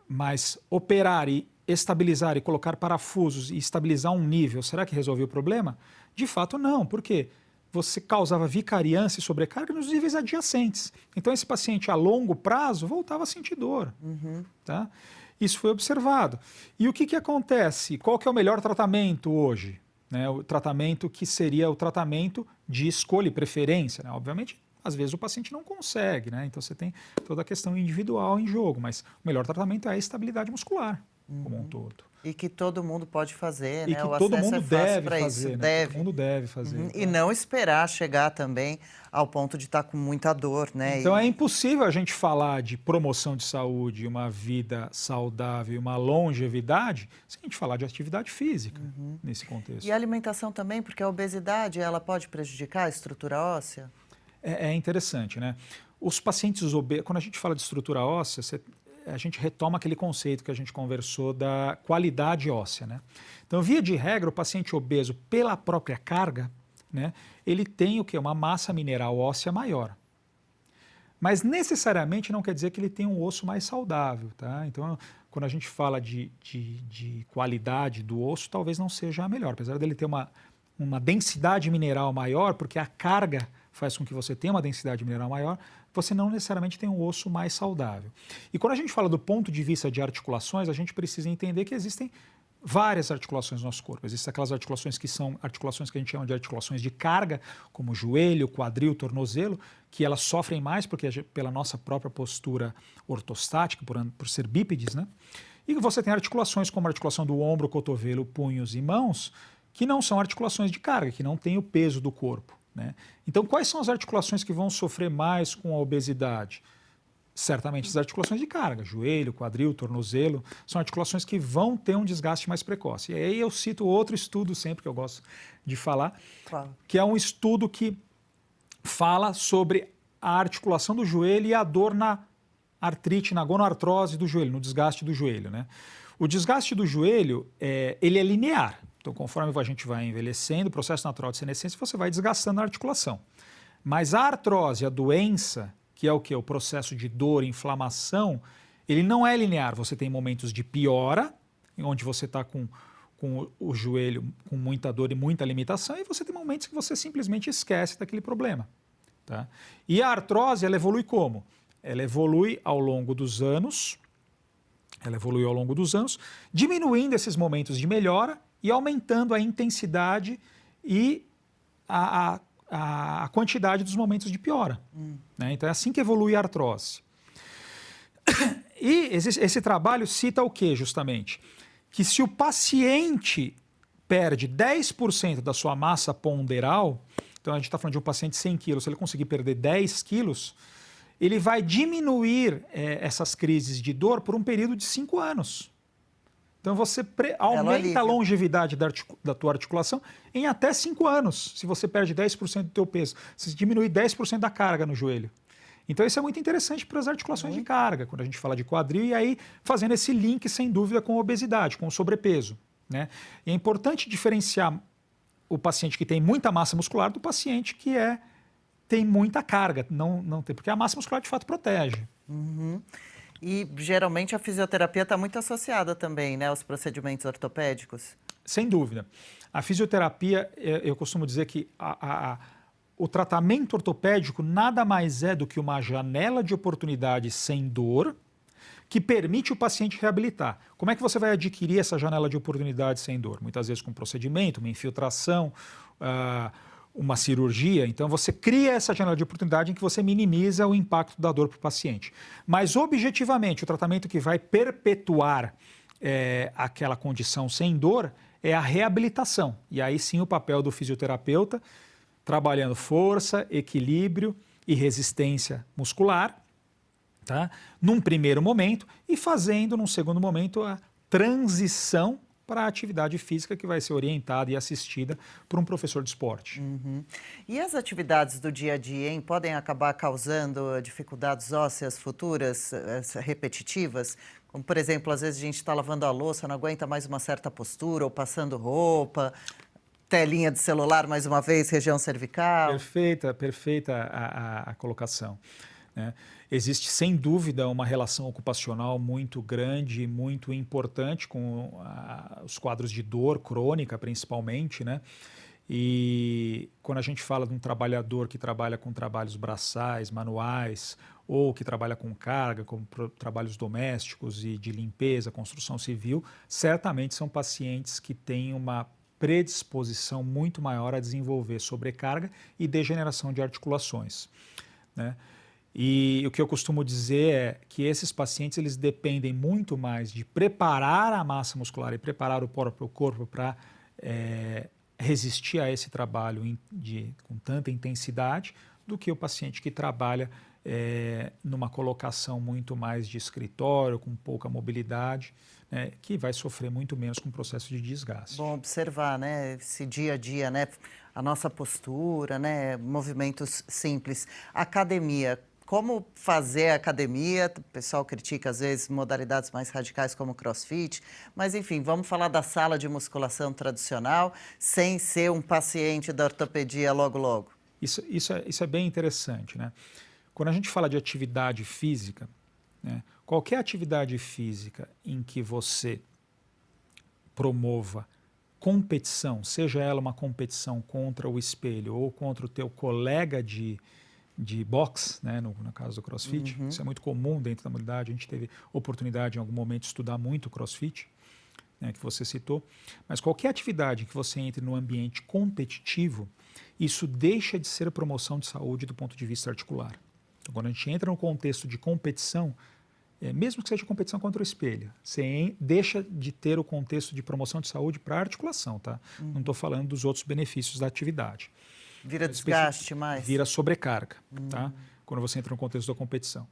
B: Mas operar e estabilizar e colocar parafusos e estabilizar um nível, será que resolveu o problema? De fato, não. Por quê? Você causava vicariância e sobrecarga nos níveis adjacentes. Então, esse paciente a longo prazo voltava a sentir dor. Tá? Isso foi observado. E o que acontece? Qual que é o melhor tratamento hoje? Né? O tratamento que seria o tratamento de escolha e preferência. Né? Obviamente, às vezes o paciente não consegue, né? Então você tem toda a questão individual em jogo, mas o melhor tratamento é a estabilidade muscular como um todo.
A: E que todo mundo pode fazer,
B: E
A: né?
B: que
A: O
B: todo
A: acesso
B: mundo
A: é fácil
B: deve
A: para
B: fazer,
A: isso.
B: né? Todo mundo deve fazer.
A: E não esperar chegar também ao ponto de estar com muita dor, né?
B: Então é impossível a gente falar de promoção de saúde, uma vida saudável, uma longevidade, sem a gente falar de atividade física nesse contexto.
A: E a alimentação também, porque a obesidade, ela pode prejudicar a estrutura óssea?
B: É interessante, né? Os pacientes obesos, quando a gente fala de estrutura óssea, a gente retoma aquele conceito que a gente conversou da qualidade óssea, né? Então, via de regra, o paciente obeso, pela própria carga, né, ele tem o quê? Uma massa mineral óssea maior. Mas necessariamente não quer dizer que ele tem um osso mais saudável, tá? Então, quando a gente fala de qualidade do osso, talvez não seja a melhor, apesar dele ter uma densidade mineral maior, porque a carga faz com que você tenha uma densidade mineral maior, você não necessariamente tem um osso mais saudável. E quando a gente fala do ponto de vista de articulações, a gente precisa entender que existem várias articulações no nosso corpo. Existem aquelas articulações que são articulações que a gente chama de articulações de carga, como joelho, quadril, tornozelo, que elas sofrem mais porque pela nossa própria postura ortostática, por ser bípedes, né? E você tem articulações como a articulação do ombro, cotovelo, punhos e mãos, que não são articulações de carga, que não têm o peso do corpo, né? Então, quais são as articulações que vão sofrer mais com a obesidade? Certamente as articulações de carga, joelho, quadril, tornozelo, são articulações que vão ter um desgaste mais precoce. E aí eu cito outro estudo sempre que eu gosto de falar, que é um estudo que fala sobre a articulação do joelho e a dor na artrite, na gonoartrose do joelho, no desgaste do joelho, né? O desgaste do joelho, ele é linear. Então, conforme a gente vai envelhecendo, o processo natural de senescência, você vai desgastando a articulação. Mas a artrose, a doença, que é o quê? O processo de dor, inflamação, ele não é linear. Você tem momentos de piora, onde você está com o joelho com muita dor e muita limitação, e você tem momentos que você simplesmente esquece daquele problema. Tá? E a artrose, ela evolui como? Ela evolui ao longo dos anos, diminuindo esses momentos de melhora e aumentando a intensidade e a a quantidade dos momentos de piora. Né? Então é assim que evolui a artrose. E esse trabalho cita o que, justamente? Que se o paciente perde 10% da sua massa ponderal, então a gente está falando de um paciente de 100 quilos, se ele conseguir perder 10 quilos, ele vai diminuir essas crises de dor por um período de 5 anos. Então você aumenta a longevidade da tua articulação em até 5 anos, se você perde 10% do teu peso. Você diminui 10% da carga no joelho. Então isso é muito interessante para as articulações de carga, quando a gente fala de quadril, e aí fazendo esse link, sem dúvida, com a obesidade, com o sobrepeso. Né? E é importante diferenciar o paciente que tem muita massa muscular do paciente que tem muita carga, não tem, porque a massa muscular de fato protege.
A: E geralmente a fisioterapia está muito associada também, né, aos procedimentos ortopédicos?
B: Sem dúvida. A fisioterapia, eu costumo dizer que o tratamento ortopédico nada mais é do que uma janela de oportunidade sem dor que permite o paciente reabilitar. Como é que você vai adquirir essa janela de oportunidade sem dor? Muitas vezes com um procedimento, uma infiltração, uma cirurgia. Então você cria essa janela de oportunidade em que você minimiza o impacto da dor para o paciente. Mas objetivamente o tratamento que vai perpetuar aquela condição sem dor é a reabilitação. E aí sim o papel do fisioterapeuta trabalhando força, equilíbrio e resistência muscular, tá? Num primeiro momento, e fazendo num segundo momento a transição para a atividade física que vai ser orientada e assistida por um professor de esporte.
A: E as atividades do dia a dia, hein, podem acabar causando dificuldades ósseas futuras, repetitivas? Como, por exemplo, às vezes a gente está lavando a louça, não aguenta mais uma certa postura, ou passando roupa, telinha de celular, mais uma vez, região cervical.
B: Perfeita a colocação. Né? Existe, sem dúvida, uma relação ocupacional muito grande e muito importante com os quadros de dor crônica, principalmente, né? E quando a gente fala de um trabalhador que trabalha com trabalhos braçais, manuais, ou que trabalha com carga, como trabalhos domésticos e de limpeza, construção civil, certamente são pacientes que têm uma predisposição muito maior a desenvolver sobrecarga e degeneração de articulações, né? E o que eu costumo dizer é que esses pacientes eles dependem muito mais de preparar a massa muscular e preparar o próprio corpo para resistir a esse trabalho com tanta intensidade do que o paciente que trabalha numa colocação muito mais de escritório, com pouca mobilidade, né, que vai sofrer muito menos com o processo de desgaste.
A: Bom observar, né, esse dia a dia, né, a nossa postura, né, movimentos simples. Academia. Como fazer academia? O pessoal critica, às vezes, modalidades mais radicais como crossfit, mas, enfim, vamos falar da sala de musculação tradicional, sem ser um paciente da ortopedia logo.
B: Isso é bem interessante, né? Quando a gente fala de atividade física, né, qualquer atividade física em que você promova competição, seja ela uma competição contra o espelho ou contra o teu colega de boxe, né, no caso do crossfit, isso é muito comum dentro da modalidade, a gente teve oportunidade em algum momento de estudar muito crossfit, né, que você citou, mas qualquer atividade que você entre no ambiente competitivo, isso deixa de ser promoção de saúde do ponto de vista articular. Então, quando a gente entra no contexto de competição, mesmo que seja competição contra o espelho, você deixa de ter o contexto de promoção de saúde para a articulação, tá? Não estou falando dos outros benefícios da atividade.
A: Vira desgaste mais.
B: Vira sobrecarga, tá? Quando você entra no contexto da competição.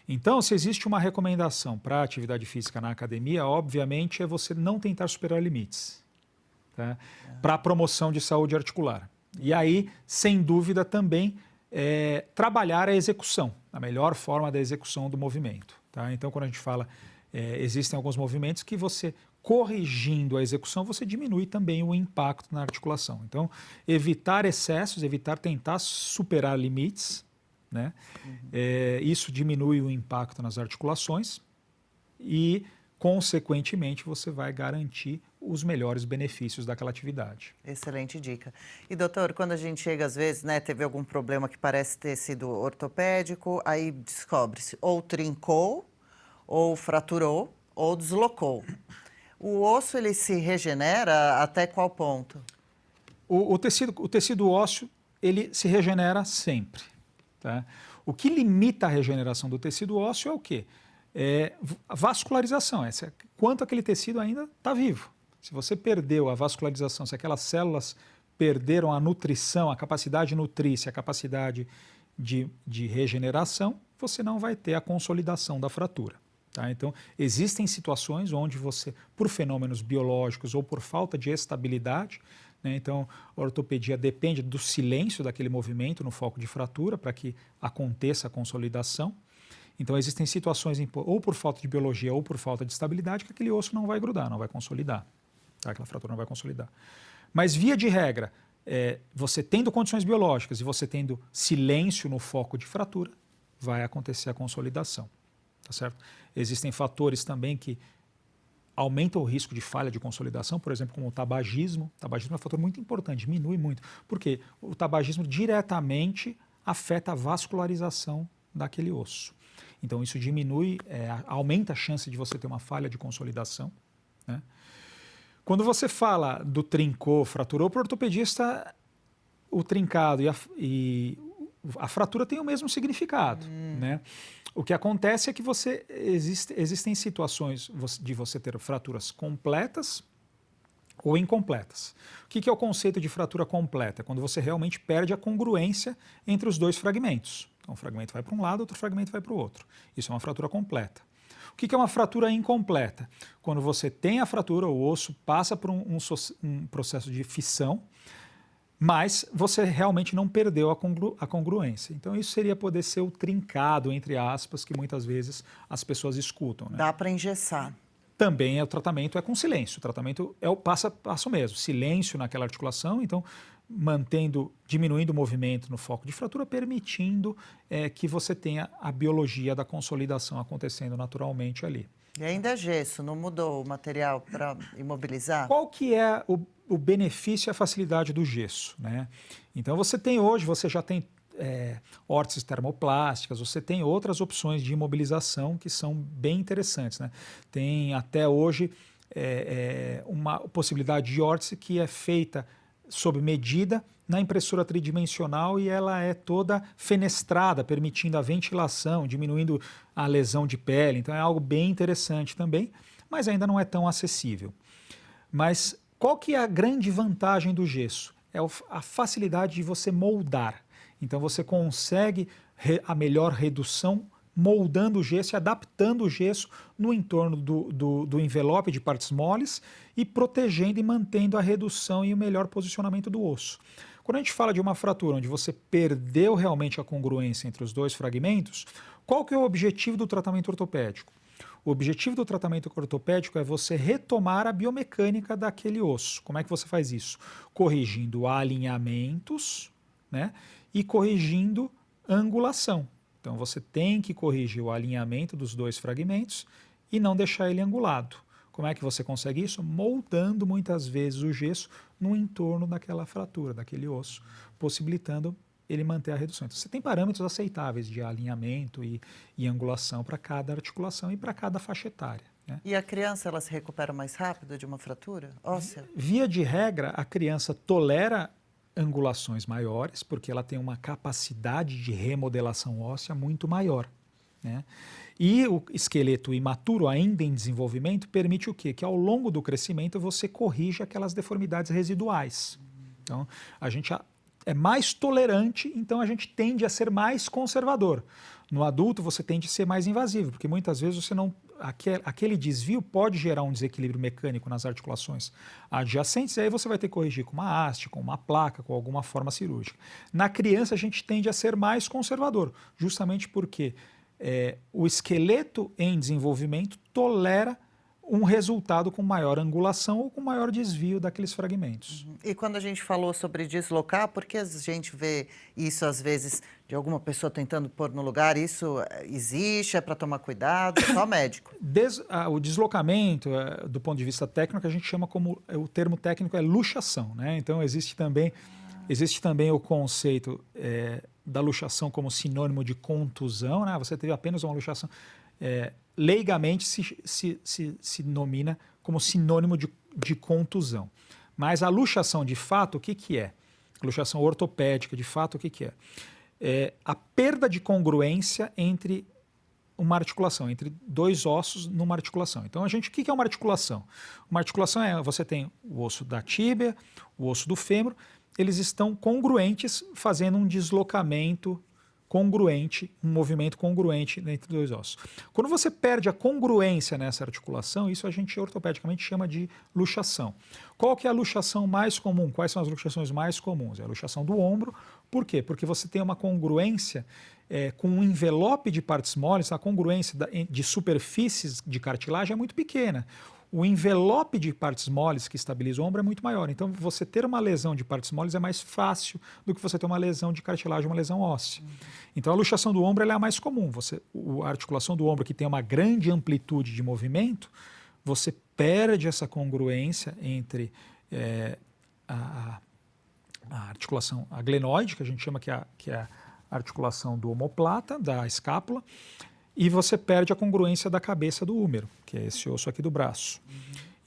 B: Então, se existe uma recomendação para a atividade física na academia, obviamente é você não tentar superar limites, tá? Para a promoção de saúde articular. E aí, sem dúvida, também trabalhar a execução, a melhor forma da execução do movimento, tá? Então, quando a gente fala, existem alguns movimentos que você, corrigindo a execução, você diminui também o impacto na articulação. Então, evitar excessos, evitar tentar superar limites, né? Isso diminui o impacto nas articulações e, consequentemente, você vai garantir os melhores benefícios daquela atividade.
A: Excelente dica. E, doutor, quando a gente chega, às vezes, né, teve algum problema que parece ter sido ortopédico, aí descobre-se ou trincou, ou fraturou, ou deslocou. O osso, ele se regenera até qual ponto?
B: O tecido ósseo ele se regenera sempre. Tá? O que limita a regeneração do tecido ósseo é o quê? É a vascularização, quanto aquele tecido ainda está vivo. Se você perdeu a vascularização, se aquelas células perderam a nutrição, a capacidade de nutrir-se, a capacidade de regeneração, você não vai ter a consolidação da fratura. Tá? Então, existem situações onde você, por fenômenos biológicos ou por falta de estabilidade, né, então a ortopedia depende do silêncio daquele movimento no foco de fratura para que aconteça a consolidação. Então, existem situações, ou por falta de biologia ou por falta de estabilidade, que aquele osso não vai grudar, não vai consolidar. Tá? Aquela fratura não vai consolidar. Mas, via de regra, você tendo condições biológicas e você tendo silêncio no foco de fratura, vai acontecer a consolidação. Tá certo? Existem fatores também que aumentam o risco de falha de consolidação, por exemplo, como o tabagismo. O tabagismo é um fator muito importante, diminui muito. Porque o tabagismo diretamente afeta a vascularização daquele osso. Então, isso diminui, aumenta a chance de você ter uma falha de consolidação. Né? Quando você fala do trincou, fraturou, para o ortopedista, o trincado e a fratura tem o mesmo significado. Né? O que acontece é que existem situações de você ter fraturas completas ou incompletas. O que é o conceito de fratura completa? Quando você realmente perde a congruência entre os dois fragmentos. Então, um fragmento vai para um lado, outro fragmento vai para o outro. Isso é uma fratura completa. O que é uma fratura incompleta? Quando você tem a fratura, o osso passa por um processo de fissão, mas você realmente não perdeu a congruência. Então, isso seria poder ser o trincado, entre aspas, que muitas vezes as pessoas escutam. Né?
A: Dá para engessar.
B: Também o tratamento é com silêncio. O tratamento é o passo a passo mesmo. Silêncio naquela articulação, então diminuindo o movimento no foco de fratura, permitindo que você tenha a biologia da consolidação acontecendo naturalmente ali.
A: E ainda é gesso, não mudou o material para imobilizar?
B: Qual que é o benefício e a facilidade do gesso? Né? Então você já tem órteses termoplásticas, você tem outras opções de imobilização que são bem interessantes. Né? Tem até hoje uma possibilidade de órtese que é feita sob medida na impressora tridimensional e ela é toda fenestrada, permitindo a ventilação, diminuindo a lesão de pele. Então é algo bem interessante também, mas ainda não é tão acessível. Mas qual que é a grande vantagem do gesso? É a facilidade de você moldar. Então você consegue a melhor redução moldando o gesso e adaptando o gesso no entorno do envelope de partes moles e protegendo e mantendo a redução e o melhor posicionamento do osso. Quando a gente fala de uma fratura onde você perdeu realmente a congruência entre os dois fragmentos, qual que é o objetivo do tratamento ortopédico? O objetivo do tratamento ortopédico é você retomar a biomecânica daquele osso. Como é que você faz isso? Corrigindo alinhamentos, né, e corrigindo angulação. Então você tem que corrigir o alinhamento dos dois fragmentos e não deixar ele angulado. Como é que você consegue isso? Moldando muitas vezes o gesso no entorno daquela fratura, daquele osso, possibilitando ele manter a redução. Então você tem parâmetros aceitáveis de alinhamento e angulação para cada articulação e para cada faixa etária. Né?
A: E a criança, ela se recupera mais rápido de uma fratura óssea?
B: Via de regra, a criança tolera angulações maiores, porque ela tem uma capacidade de remodelação óssea muito maior. Né? E o esqueleto imaturo, ainda em desenvolvimento, permite o quê? Que ao longo do crescimento você corrija aquelas deformidades residuais. Então, a gente é mais tolerante, então a gente tende a ser mais conservador. No adulto, você tende a ser mais invasivo, porque muitas vezes você não... Aquele desvio pode gerar um desequilíbrio mecânico nas articulações adjacentes, e aí você vai ter que corrigir com uma haste, com uma placa, com alguma forma cirúrgica. Na criança, a gente tende a ser mais conservador, justamente porque o esqueleto em desenvolvimento tolera um resultado com maior angulação ou com maior desvio daqueles fragmentos.
A: E quando a gente falou sobre deslocar, por que a gente vê isso às vezes de alguma pessoa tentando pôr no lugar? Isso existe, é para tomar cuidado, só médico?
B: O deslocamento, do ponto de vista técnico, a gente chama como, o termo técnico é luxação. Né? Então existe também o conceito da luxação como sinônimo de contusão. Né? Você teve apenas uma luxação. Leigamente se denomina como sinônimo de contusão. Mas a luxação, de fato, o que é? Luxação ortopédica, de fato, o que é? É a perda de congruência entre uma articulação, entre dois ossos numa articulação. Então, o que é uma articulação? Uma articulação você tem o osso da tíbia, o osso do fêmur, eles estão congruentes, fazendo um deslocamento congruente, um movimento congruente entre dois ossos. Quando você perde a congruência nessa articulação, isso a gente ortopedicamente chama de luxação. Qual que é a luxação mais comum? Quais são as luxações mais comuns? É a luxação do ombro. Por quê? Porque você tem uma congruência com um envelope de partes moles, a congruência de superfícies de cartilagem é muito pequena. O envelope de partes moles que estabiliza o ombro é muito maior. Então, você ter uma lesão de partes moles é mais fácil do que você ter uma lesão de cartilagem, uma lesão óssea. Então, a luxação do ombro é a mais comum. A articulação do ombro que tem uma grande amplitude de movimento, você perde essa congruência entre a articulação glenoide, que a gente chama que é a articulação do omoplata, da escápula, e você perde a congruência da cabeça do húmero, que é esse osso aqui do braço.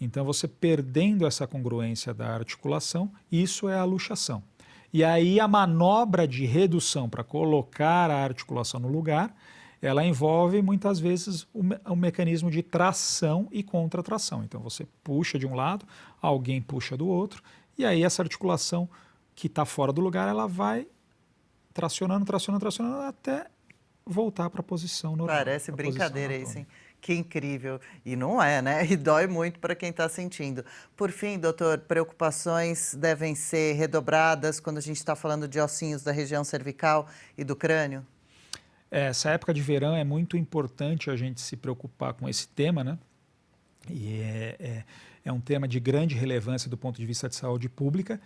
B: Então, você perdendo essa congruência da articulação, isso é a luxação. E aí, a manobra de redução para colocar a articulação no lugar, ela envolve, muitas vezes, um mecanismo de tração e contratração. Então, você puxa de um lado, alguém puxa do outro, e aí essa articulação que está fora do lugar, ela vai tracionando até voltar para a posição normal.
A: Parece brincadeira isso, hein? Que incrível. E não é, né? E dói muito para quem está sentindo. Por fim, doutor, preocupações devem ser redobradas quando a gente está falando de ossinhos da região cervical e do crânio?
B: Essa época de verão é muito importante a gente se preocupar com esse tema, né? E é um tema de grande relevância do ponto de vista de saúde pública,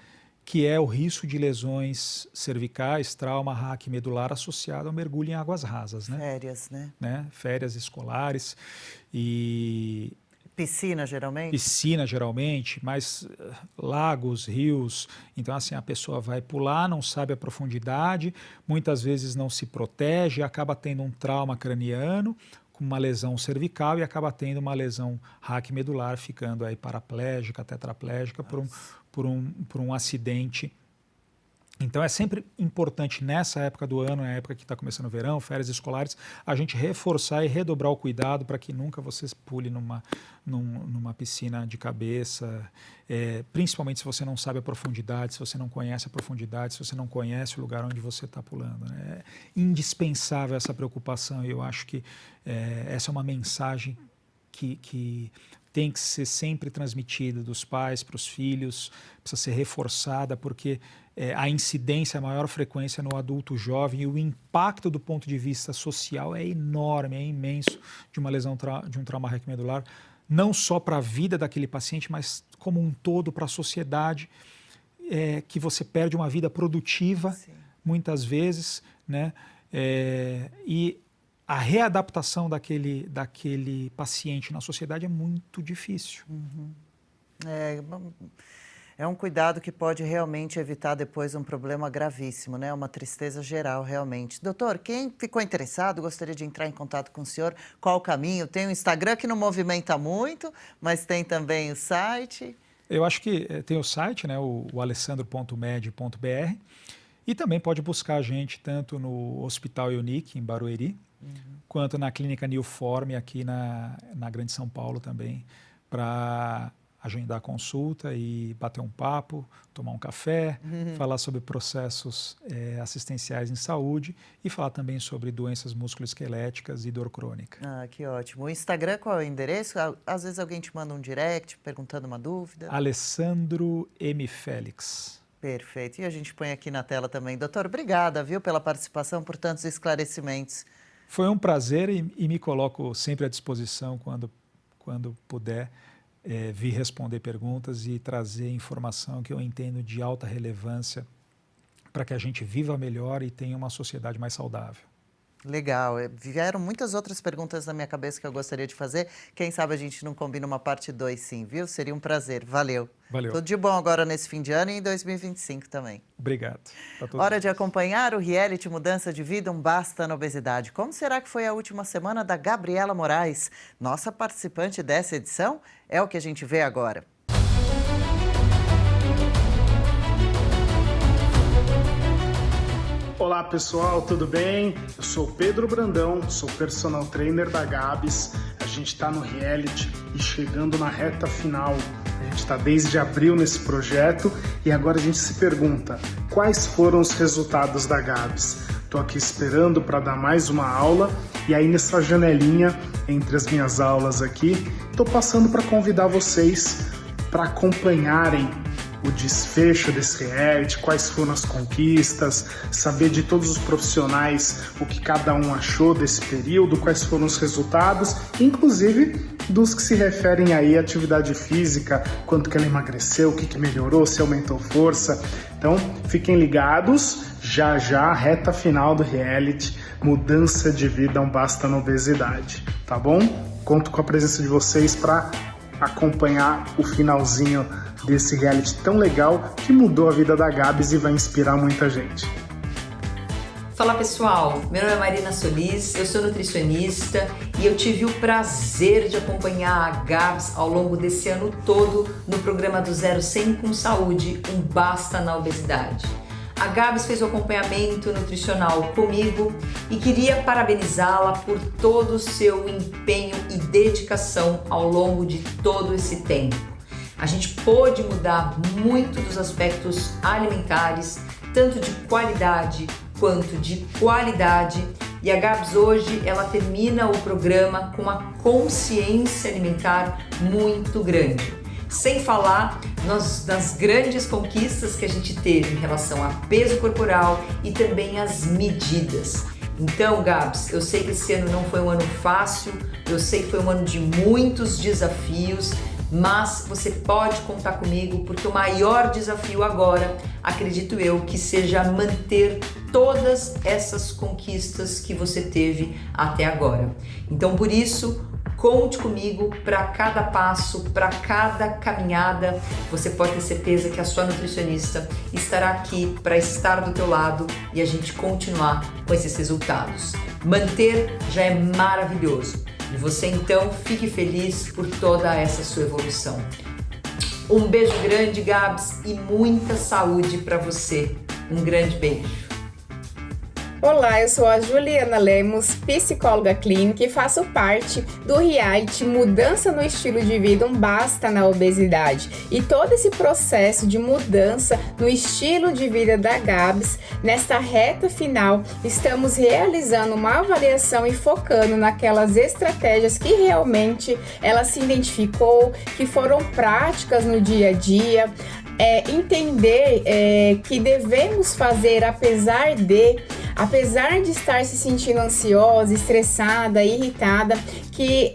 B: que é o risco de lesões cervicais, trauma raquimedular associado ao mergulho em águas rasas, né?
A: Férias, né?
B: Férias escolares e...
A: Piscina, geralmente?
B: Piscina, geralmente, mas lagos, rios. Então, assim, a pessoa vai pular, não sabe a profundidade, muitas vezes não se protege, acaba tendo um trauma craniano, com uma lesão cervical e acaba tendo uma lesão raquimedular, ficando aí paraplégica, tetraplégica, por um acidente. Então, é sempre importante nessa época do ano, na época que está começando o verão, férias escolares, a gente reforçar e redobrar o cuidado para que nunca você pule numa piscina de cabeça, principalmente se você não sabe a profundidade, se você não conhece a profundidade, se você não conhece o lugar onde você está pulando, né? É indispensável essa preocupação e eu acho que essa é uma mensagem que tem que ser sempre transmitida dos pais para os filhos, precisa ser reforçada, porque a incidência, a maior frequência no adulto jovem e o impacto do ponto de vista social é enorme, é imenso de uma lesão de um trauma raquimedular, não só para a vida daquele paciente, mas como um todo para a sociedade, que você perde uma vida produtiva, sim, muitas vezes, né? E a readaptação daquele paciente na sociedade é muito difícil.
A: Uhum. É um cuidado que pode realmente evitar depois um problema gravíssimo, né? Uma tristeza geral, realmente. Doutor, quem ficou interessado, gostaria de entrar em contato com o senhor, qual o caminho? Tem o Instagram que não movimenta muito, mas tem também o site.
B: Eu acho que tem o site, né? O alessandro.med.br, e também pode buscar a gente tanto no Hospital Unique, em Barueri, quanto na Clínica Newform, aqui na Grande São Paulo também, para agendar consulta e bater um papo, tomar um café, falar sobre processos assistenciais em saúde e falar também sobre doenças musculoesqueléticas e dor crônica.
A: Ah, que ótimo. O Instagram, qual é o endereço? Às vezes alguém te manda um direct perguntando uma dúvida.
B: Alessandro M. Félix.
A: Perfeito. E a gente põe aqui na tela também. Doutor, obrigada, viu, pela participação, por tantos esclarecimentos.
B: Foi um prazer e me coloco sempre à disposição quando puder vir responder perguntas e trazer informação que eu entendo de alta relevância para que a gente viva melhor e tenha uma sociedade mais saudável.
A: Legal. Vieram muitas outras perguntas na minha cabeça que eu gostaria de fazer. Quem sabe a gente não combina uma parte 2 sim, viu? Seria um prazer. Valeu.
B: Valeu.
A: Tudo de bom agora nesse fim de ano e em 2025 também.
B: Obrigado.
A: Hora de acompanhar o reality Mudança de Vida, um Basta na Obesidade. Como será que foi a última semana da Gabriela Moraes? Nossa participante dessa edição é o que a gente vê agora.
F: Olá pessoal, tudo bem? Eu sou o Pedro Brandão, sou personal trainer da Gabs. A gente está no reality e chegando na reta final. A gente está desde abril nesse projeto e agora a gente se pergunta quais foram os resultados da Gabs. Estou aqui esperando para dar mais uma aula e aí nessa janelinha entre as minhas aulas aqui, estou passando para convidar vocês para acompanharem o desfecho desse reality, quais foram as conquistas, saber de todos os profissionais o que cada um achou desse período, quais foram os resultados, inclusive dos que se referem aí à atividade física, quanto que ela emagreceu, o que melhorou, se aumentou força. Então, fiquem ligados, já, reta final do reality, mudança de vida não basta na obesidade, tá bom? Conto com a presença de vocês para acompanhar o finalzinho desse reality tão legal que mudou a vida da Gabs e vai inspirar muita gente.
G: Fala pessoal, meu nome é Marina Solis, eu sou nutricionista e eu tive o prazer de acompanhar a Gabs ao longo desse ano todo no programa do 0 a 100 com Saúde, um basta na obesidade. A Gabs fez o acompanhamento nutricional comigo e queria parabenizá-la por todo o seu empenho e dedicação ao longo de todo esse tempo. A gente pôde mudar muito dos aspectos alimentares, tanto de qualidade quanto de qualidade. E a Gabs hoje, ela termina o programa com uma consciência alimentar muito grande. Sem falar das grandes conquistas que a gente teve em relação a peso corporal e também as medidas. Então, Gabs, eu sei que esse ano não foi um ano fácil, eu sei que foi um ano de muitos desafios, mas você pode contar comigo porque o maior desafio agora, acredito eu, que seja manter todas essas conquistas que você teve até agora. Então, por isso, conte comigo para cada passo, para cada caminhada. Você pode ter certeza que a sua nutricionista estará aqui para estar do teu lado e a gente continuar com esses resultados. Manter já é maravilhoso. E você então fique feliz por toda essa sua evolução. Um beijo grande, Gabs, e muita saúde para você. Um grande beijo.
H: Olá, eu sou a Juliana Lemos, psicóloga clínica e faço parte do reality Mudança no Estilo de Vida, um basta na obesidade. E todo esse processo de mudança no estilo de vida da Gabs, nesta reta final, estamos realizando uma avaliação e focando naquelas estratégias que realmente ela se identificou, que foram práticas no dia a dia, entender que devemos fazer apesar de estar se sentindo ansiosa, estressada, irritada, que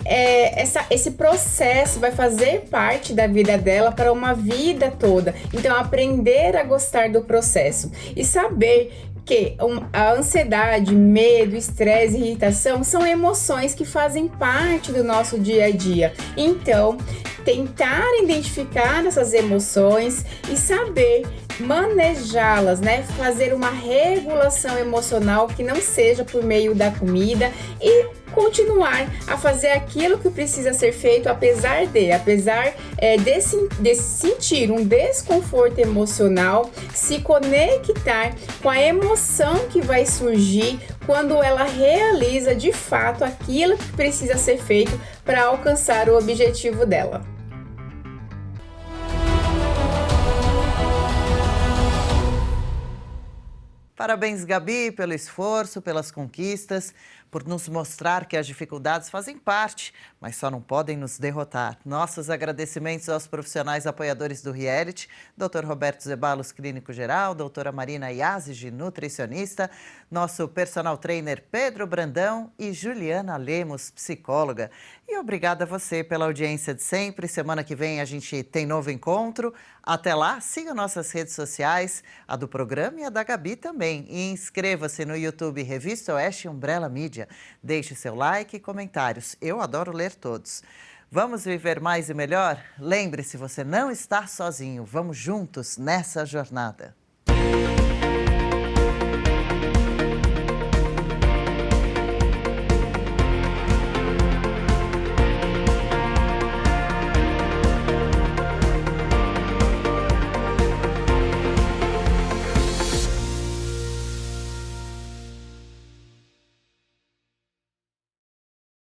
H: esse processo vai fazer parte da vida dela para uma vida toda. Então, aprender a gostar do processo e saber que a ansiedade, medo, estresse e irritação são emoções que fazem parte do nosso dia a dia. Então, tentar identificar essas emoções e saber manejá-las, né? Fazer uma regulação emocional que não seja por meio da comida e continuar a fazer aquilo que precisa ser feito apesar de sentir um desconforto emocional, se conectar com a emoção que vai surgir quando ela realiza de fato aquilo que precisa ser feito para alcançar o objetivo dela.
A: Parabéns, Gabi, pelo esforço, pelas conquistas, por nos mostrar que as dificuldades fazem parte, mas só não podem nos derrotar. Nossos agradecimentos aos profissionais apoiadores do reality, Dr. Roberto Zeballos, clínico geral, doutora Marina Yazigi, nutricionista, nosso personal trainer Pedro Brandão e Juliana Lemos, psicóloga. E obrigada a você pela audiência de sempre. Semana que vem a gente tem novo encontro. Até lá, siga nossas redes sociais, a do programa e a da Gabi também. E inscreva-se no YouTube Revista Oeste Umbrella Mídia. Deixe seu like e comentários. Eu adoro ler todos. Vamos viver mais e melhor? Lembre-se, você não está sozinho. Vamos juntos nessa jornada.